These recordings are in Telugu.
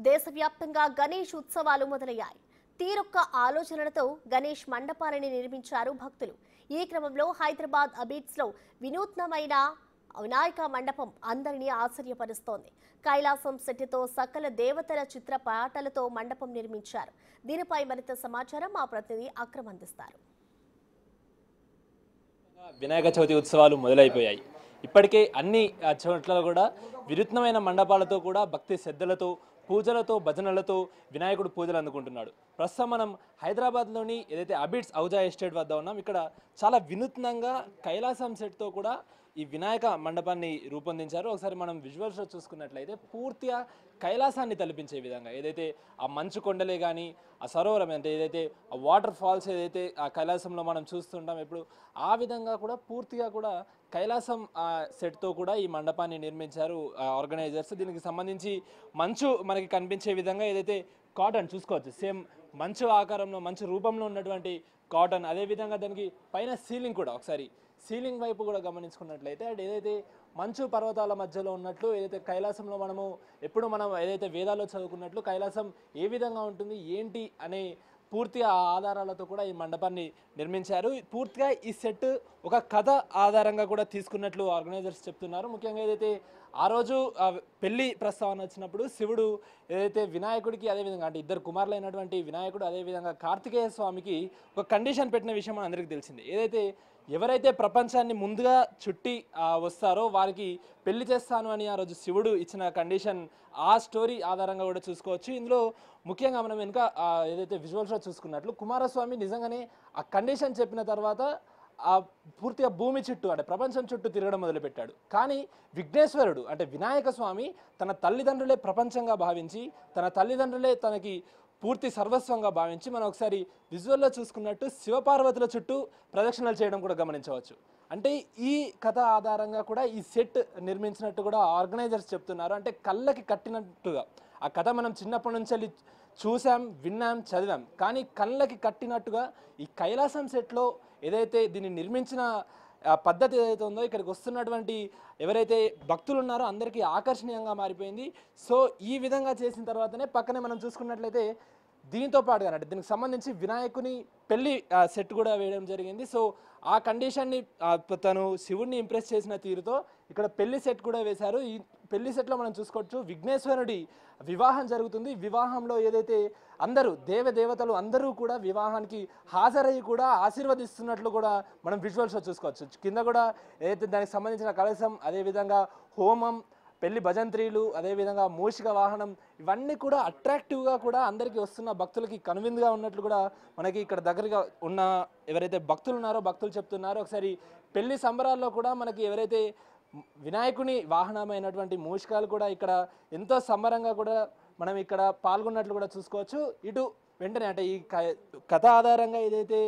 దేశవ్యాప్తంగా గణేష్ ఉత్సవాలు మొదలయ్యాయి. తీరొక్క ఆలోచనలతో గణేష్ మండపాలని నిర్మించారు భక్తులు. ఈ క్రమంలో హైదరాబాద్ అబీడ్స్ లో వినూత్నమైన వినాయక మండపం అందరినీ ఆశ్చర్యపరుస్తోంది. కైలాసం సెట్టితో సకల దేవతల చిత్రపటాలతో మండపం నిర్మించారు. దీనిపై మరింత సమాచారం మా ప్రతినిధి అక్రమ్ అందిస్తారు. వినాయక చవితి ఉత్సవాలు మొదలైపోయాయి. ఇప్పటికే అన్ని చోట్ల కూడా వినూత్నమైన మండపాలతో కూడా భక్తి శ్రద్ధలతో పూజలతో భజనలతో వినాయకుడు పూజలు అందుకుంటున్నాడు. ప్రస్తుతం మనం హైదరాబాద్లోని ఏదైతే అబిడ్స్ ఔజా ఎస్టేట్ వద్ద ఉన్నాం. ఇక్కడ చాలా వినూత్నంగా కైలాసం సెట్తో కూడా ఈ వినాయక మండపాన్ని రూపొందించారు. ఒకసారి మనం విజువల్స్లో చూసుకున్నట్లయితే పూర్తిగా కైలాసాన్ని తలపించే విధంగా ఏదైతే ఆ మంచు కొండలే కానీ ఆ సరోవరం అంటే ఏదైతే ఆ వాటర్ ఫాల్స్ ఏదైతే ఆ కైలాసంలో మనం చూస్తుంటాం ఇప్పుడు ఆ విధంగా కూడా పూర్తిగా కూడా కైలాసం సెట్తో కూడా ఈ మండపాన్ని నిర్మించారు ఆర్గనైజర్స్. దీనికి సంబంధించి మంచు మనకి కనిపించే విధంగా ఏదైతే కాటన్ చూసుకోవచ్చు, సేమ్ మంచు ఆకారంలో మంచు రూపంలో ఉన్నటువంటి కాటన్, అదేవిధంగా దానికి పైన సీలింగ్ కూడా ఒకసారి సీలింగ్ వైపు కూడా గమనించుకున్నట్లయితే అంటే ఏదైతే మంచు పర్వతాల మధ్యలో ఉన్నట్లు ఏదైతే కైలాసంలో ఎప్పుడు మనం ఏదైతే వేదాల్లో చదువుకున్నట్లు కైలాసం ఏ విధంగా ఉంటుంది ఏంటి అనే పూర్తిగా ఆ ఆధారాలతో కూడా ఈ మండపాన్ని నిర్మించారు. పూర్తిగా ఈ సెట్ ఒక కథ ఆధారంగా కూడా తీసుకున్నట్లు ఆర్గనైజర్స్ చెప్తున్నారు. ముఖ్యంగా ఏదైతే ఆ రోజు పెళ్లి ప్రస్తావన వచ్చినప్పుడు శివుడు ఏదైతే వినాయకుడికి అదేవిధంగా అంటే ఇద్దరు కుమారులైనటువంటి వినాయకుడు అదేవిధంగా కార్తికేయ స్వామికి ఒక కండిషన్ పెట్టిన విషయం అందరికీ తెలిసింది. ఏదైతే ఎవరైతే ప్రపంచాన్ని ముందుగా చుట్టి వస్తారో వారికి పెళ్లి చేస్తాను అని ఆ రోజు శివుడు ఇచ్చిన కండిషన్, ఆ స్టోరీ ఆధారంగా కూడా చూసుకోవచ్చు. ఇందులో ముఖ్యంగా మనం వెనుక ఏదైతే విజువల్స్లో చూసుకున్నట్లు కుమారస్వామి నిజంగానే ఆ కండిషన్ చెప్పిన తర్వాత ఆ పూర్తిగా భూమి చుట్టూ అంటే ప్రపంచం చుట్టూ తిరగడం మొదలుపెట్టాడు. కానీ విఘ్నేశ్వరుడు అంటే వినాయక స్వామి తన తల్లిదండ్రులే ప్రపంచంగా భావించి తన తల్లిదండ్రులే తనకి పూర్తి సర్వస్వంగా భావించి మనం ఒకసారి విజువల్లో చూసుకున్నట్టు శివపార్వతుల చుట్టూ ప్రదక్షిణలు చేయడం కూడా గమనించవచ్చు. అంటే ఈ కథ ఆధారంగా కూడా ఈ సెట్ నిర్మించినట్టు కూడా ఆర్గనైజర్స్ చెప్తున్నారు. అంటే కళ్ళకి కట్టినట్టుగా ఆ కథ మనం చిన్నప్పటి నుంచి చూసాం, విన్నాం, చదివాం, కానీ కళ్ళకి కట్టినట్టుగా ఈ కైలాసం సెట్లో ఏదైతే దీన్ని నిర్మించిన పద్ధతి ఏదైతే ఉందో ఇక్కడికి వస్తున్నటువంటి ఎవరైతే భక్తులు ఉన్నారో అందరికీ ఆకర్షణీయంగా మారిపోయింది. సో ఈ విధంగా చేసిన తర్వాతనే పక్కనే మనం చూసుకున్నట్లయితే దీంతో పాటుగా అంటే దీనికి సంబంధించి వినాయకుని పెళ్లి సెట్ కూడా వేయడం జరిగింది. సో ఆ కండిషన్ని తను శివుడిని ఇంప్రెస్ చేసిన తీరుతో ఇక్కడ పెళ్లి సెట్ కూడా వేశారు. ఈ పెళ్లి సెట్లో మనం చూసుకోవచ్చు విఘ్నేశ్వరుడి వివాహం జరుగుతుంది. వివాహంలో ఏదైతే అందరూ దేవతలు అందరూ కూడా వివాహానికి హాజరయ్యి కూడా ఆశీర్వదిస్తున్నట్లు కూడా మనం విజువల్స్లో చూసుకోవచ్చు. కింద కూడా ఏదైతే దానికి సంబంధించిన కలశం, అదేవిధంగా హోమం, పెళ్లి భజంత్రీలు, అదేవిధంగా మూషిక వాహనం ఇవన్నీ కూడా అట్రాక్టివ్గా కూడా అందరికీ వస్తున్న భక్తులకి కనువిందుగా ఉన్నట్లు కూడా మనకి ఇక్కడ దగ్గరగా ఉన్న ఎవరైతే భక్తులు ఉన్నారో భక్తులు చెప్తున్నారు. ఒకసారి పెళ్లి సంబరాల్లో కూడా మనకి ఎవరైతే వినాయకుని వాహనమైనటువంటి మూషికాలు కూడా ఇక్కడ ఎంతో సంబరంగా కూడా మనం ఇక్కడ పాల్గొన్నట్లు కూడా చూసుకోవచ్చు. ఇటు వెంటనే అంటే ఈ కథ ఆధారంగా ఏదైతే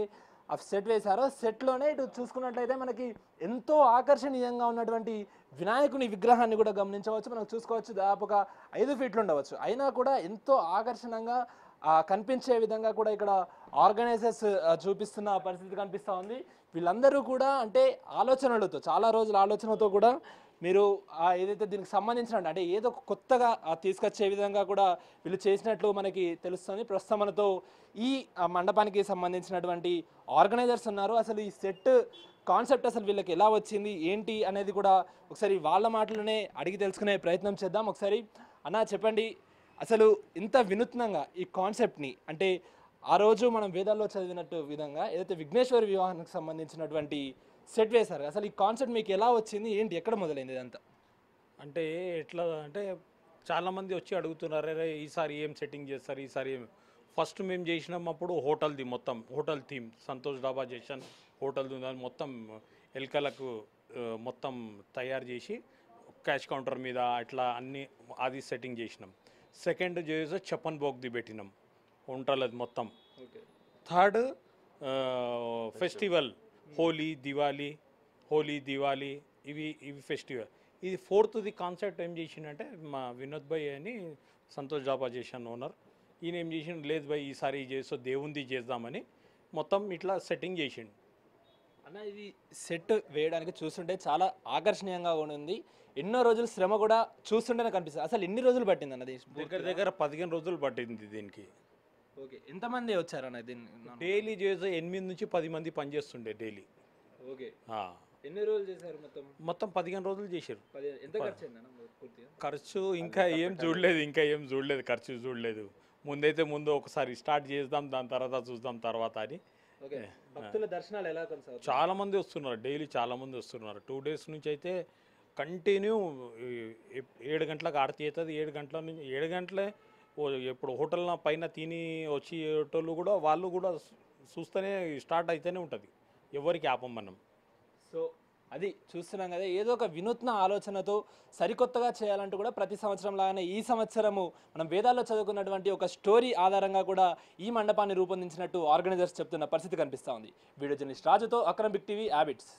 ఆ సెట్ వేశారో సెట్లోనే ఇటు చూసుకున్నట్లయితే మనకి ఎంతో ఆకర్షణీయంగా ఉన్నటువంటి వినాయకుని విగ్రహాన్ని కూడా గమనించవచ్చు. మనం చూసుకోవచ్చు దాదాపుగా 5 ఫీట్లు ఉండవచ్చు, అయినా కూడా ఎంతో ఆకర్షణంగా కనిపించే విధంగా కూడా ఇక్కడ ఆర్గనైజర్స్ చూపిస్తున్న పరిస్థితి కనిపిస్తూ ఉంది. వీళ్ళందరూ కూడా అంటే ఆలోచనలతో చాలా రోజుల ఆలోచనతో కూడా మీరు ఏదైతే దీనికి సంబంధించిన అంటే ఏదో కొత్తగా తీసుకొచ్చే విధంగా కూడా వీళ్ళు చేసినట్లు మనకి తెలుస్తుంది. ప్రస్తుతం మనతో ఈ మండపానికి సంబంధించినటువంటి ఆర్గనైజర్స్ ఉన్నారు. అసలు ఈ సెట్ కాన్సెప్ట్ అసలు వీళ్ళకి ఎలా వచ్చింది ఏంటి అనేది కూడా ఒకసారి వాళ్ళ మాటలోనే అడిగి తెలుసుకునే ప్రయత్నం చేద్దాం. ఒకసారి అన్న చెప్పండి, అసలు ఇంత వినూత్నంగా ఈ కాన్సెప్ట్ని అంటే ఆ రోజు మనం వేదాల్లో చదివినట్టు విధంగా ఏదైతే విఘ్నేశ్వరి వివాహానికి సంబంధించినటువంటి సెట్ వేశారు, అసలు ఈ కాన్సెప్ట్ మీకు ఎలా వచ్చింది ఏంటి ఎక్కడ మొదలైంది ఇదంతా? అంటే ఎట్లా అంటే చాలామంది వచ్చి అడుగుతున్నారు, అరే ఈసారి ఏం సెట్టింగ్ చేస్తారు, ఈసారి ఏం. ఫస్ట్ మేము చేసినప్పుడు హోటల్ది మొత్తం హోటల్ థీమ్ సంతోష్ డాబా చేశాను. హోటల్ది మొత్తం ఎల్కలకు మొత్తం తయారు చేసి క్యాష్ కౌంటర్ మీద అట్లా అన్ని అది సెట్టింగ్ చేసినాం. సెకండ్ చేసి చప్పన్ బోగ్ది పెట్టినాం వంటలది మొత్తం. థర్డ్ ఫెస్టివల్ హోలీ దివాళీ ఇవి ఫెస్టివల్. ఇది ఫోర్త్ది కాన్సెప్ట్ ఏం చేసిండంటే మా వినోద్ భాయ్ అని సంతోష్ డాబా చేశాను ఓనర్, ఈయన ఏం చేసిండు, లేదు భాయ్ ఈసారి చేస్తూ దేవుంది చేద్దామని మొత్తం ఇట్లా సెట్టింగ్ చేసిండు. అన్న ఇది సెట్ వేయడానికి చూస్తుంటే చాలా ఆకర్షణీయంగా ఉంది. ఎన్నో రోజులు శ్రమ కూడా చూస్తుంటేనే కనిపిస్తుంది. అసలు ఎన్ని రోజులు పట్టింది అన్నది? దగ్గర దగ్గర 15 రోజులు పట్టింది దీనికి. ఓకే, ఎంతమంది వచ్చారన్న దీన్ని? డైలీ చేసే 8 నుంచి 10 మంది పనిచేస్తుండే డైలీ. ఓకే, ఎన్ని రోజులు చేశారు మొత్తం? మొత్తం 15 రోజులు చేశారు. ఎంత ఖర్చు అయిందన్న పూర్తిగా? ఖర్చు ఇంకా ఏం చూడలేదు, ఖర్చు చూడలేదు. ముందు ఒకసారి స్టార్ట్ చేద్దాం, దాని తర్వాత చూద్దాం తర్వాత అని. ఓకే, భక్తుల దర్శనాలు ఎలా కొనసాగుతాయి? చాలా మంది వస్తున్నారు, డైలీ చాలా మంది వస్తున్నారు. 2 డేస్ నుంచి అయితే కంటిన్యూ 7 గంటలకు ఆరతి అవుతుంది. 7 గంటల నుంచి 7 గంటలే ఇప్పుడు హోటల్ పైన తిని వచ్చేటోళ్ళు కూడా వాళ్ళు కూడా చూస్తూనే స్టార్ట్ అయితేనే ఉంటుంది, ఎవరికి ఆపం మనం. సో అది చూస్తున్నాం కదా, ఏదో ఒక వినూత్న ఆలోచనతో సరికొత్తగా చేయాలంటూ కూడా ప్రతి సంవత్సరం లాగానే ఈ సంవత్సరము మనం వేదాల్లో చదువుకున్నటువంటి ఒక స్టోరీ ఆధారంగా కూడా ఈ మండపాన్ని రూపొందించినట్టు ఆర్గనైజర్స్ చెప్తున్న పరిస్థితి కనిపిస్తూ ఉంది. వీడియో జర్నలిస్ట్ రాజుతో అక్రమ్ బిగ్ టీవీ హ్యాబిట్స్.